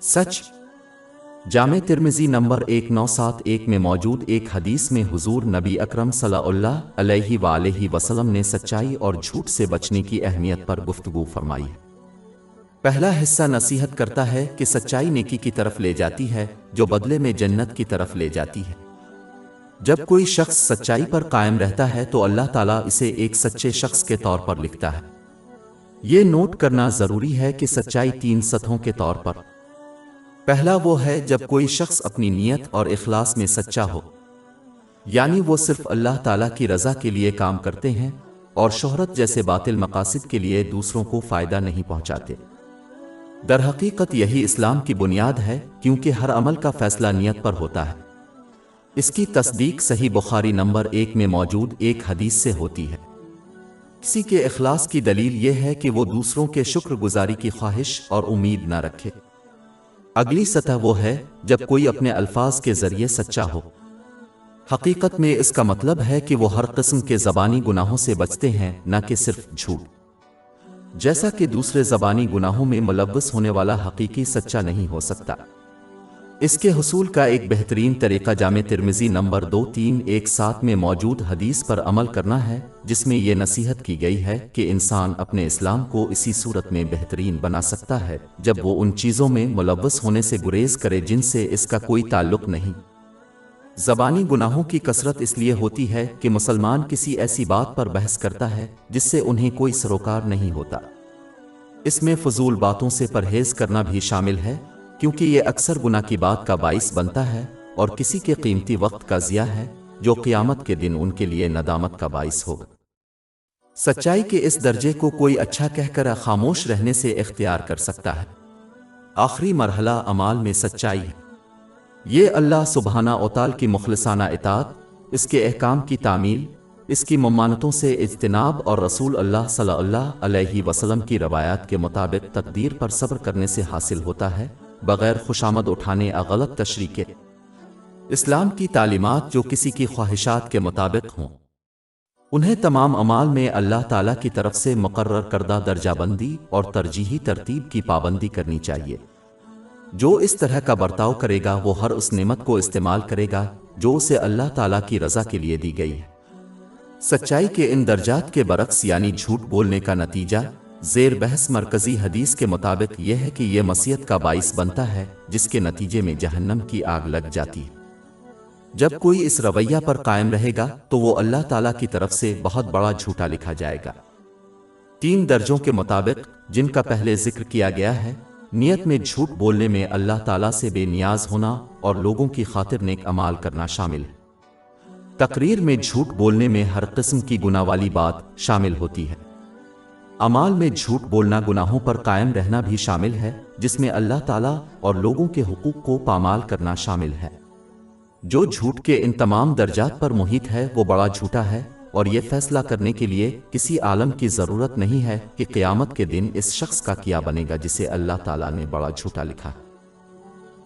सच। जामे तिर्मिज़ी नंबर 1971 में मौजूद एक हदीस में हुजूर नबी अकरम सल्लल्लाहु अलैहि वसल्लम ने सच्चाई और झूठ से बचने की अहमियत पर गुफ्तगू फरमाई है। पहला हिस्सा नसीहत करता है कि सच्चाई नेकी की तरफ ले जाती है, जो बदले में जन्नत की तरफ ले जाती है। जब कोई शख्स सच्चाई पर कायम रहता है तो अल्लाह ताला इसे एक सच्चे शख्स के तौर पर लिखता है। ये नोट करना ज़रूरी है कि सच्चाई 3 सतहों के तौर पर। पहला वो है जब कोई शख्स अपनी नीयत और इखलास में सच्चा हो, यानी वो सिर्फ अल्लाह ताला की रज़ा के लिए काम करते हैं और शोहरत जैसे बातिल मकासिद के लिए दूसरों को फ़ायदा नहीं पहुंचाते। दरहकीकत यही इस्लाम की बुनियाद है, क्योंकि हर अमल का फ़ैसला नीयत पर होता है। इसकी तस्दीक सही बुखारी नंबर 1 में मौजूद एक हदीस से होती है। किसी के इखलास की दलील यह है कि वो दूसरों के शुक्रगुजारी की ख्वाहिश और उम्मीद न रखे। अगली सतह वो है जब कोई अपने अल्फाज के जरिए सच्चा हो। हकीकत में इसका मतलब है कि वो हर किस्म के ज़बानी गुनाहों से बचते हैं, न कि सिर्फ झूठ। जैसा कि दूसरे ज़बानी गुनाहों में मुलव्वस होने वाला हकीकी सच्चा नहीं हो सकता। इसके हुसूल का एक बेहतरीन तरीका जामे तिर्मिज़ी नंबर 2317 में मौजूद हदीस पर अमल करना है, जिसमें यह नसीहत की गई है कि इंसान अपने इस्लाम को इसी सूरत में बेहतरीन बना सकता है जब वो उन चीज़ों में मुलव्वस होने से गुरेज करे जिनसे इसका कोई ताल्लुक नहीं। ज़बानी गुनाहों की कसरत इसलिए होती है कि मुसलमान किसी ऐसी बात पर बहस करता है जिससे उन्हें कोई सरोकार नहीं होता। इसमें फजूल बातों से परहेज करना भी शामिल है, क्योंकि ये अक्सर गुनाह की बात का बाइस बनता है और किसी के कीमती वक्त का ज़िया है, जो क़यामत के दिन उनके लिए नदामत का बाइस होगा। सच्चाई के इस दर्जे को कोई अच्छा कहकर खामोश रहने से इख्तियार कर सकता है। आखिरी मरहला अमाल में सच्चाई है। ये अल्लाह सुब्हाना व तआला की मुखलिसाना इताअत, इसके अहकाम की तामील, इसकी ममानतों से इज्तिनाब और रसूल अल्लाह सल्लल्लाहु अलैहि वसल्लम की रवायात के मुताबिक तकदीर पर सब्र करने से हासिल होता है, बग़ैर खुशामद उठाने या गलत तशरीह के। इस्लाम की तालीमात जो किसी की ख्वाहिशात के मुताबिक हों, उन्हें तमाम अमाल में अल्लाह ताला की तरफ से मुकर्रर करदा दर्जाबंदी और तरजीही तरतीब की पाबंदी करनी चाहिए। जो इस तरह का बर्ताव करेगा वो हर उस नेमत को इस्तेमाल करेगा जो उसे अल्लाह ताला की रज़ा के लिए दी गई है। सच्चाई के इन दर्जात के बरक्स यानी झूठ बोलने का नतीजा ज़ेर बहस मरकज़ी हदीस के मुताबिक यह है कि यह मसीयत का बाइस बनता है, जिसके नतीजे में जहन्नम की आग लग जाती है। जब कोई इस रवैया पर कायम रहेगा तो वो अल्लाह ताला की तरफ से बहुत बड़ा झूठा लिखा जाएगा। 3 दर्जों के मुताबिक, जिनका पहले जिक्र किया गया है, नियत में झूठ बोलने में अल्लाह ताला से बेनियाज होना और लोगों की खातिर नेक अमाल करना शामिल है। तकरीर में झूठ बोलने में हर किस्म की गुनाह वाली बात शामिल होती है। अमाल में झूठ बोलना गुनाहों पर कायम रहना भी शामिल है, जिसमें अल्लाह ताला और लोगों के हुकूक को पामाल करना शामिल है। जो झूठ के इन तमाम दर्जात पर मुहित है वो बड़ा झूठा है, और ये फैसला करने के लिए किसी आलम की ज़रूरत नहीं है कि क़यामत के दिन इस शख्स का क्या बनेगा जिसे अल्लाह ताला ने बड़ा झूठा लिखा।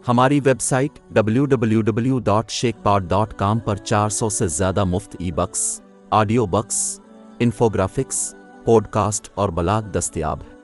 हमारी वेबसाइट www.sheikhpod.com पर 400 से ज़्यादा मुफ्त e-books, audio books, infographics, podcast और ब्लॉग दस्तयाब है।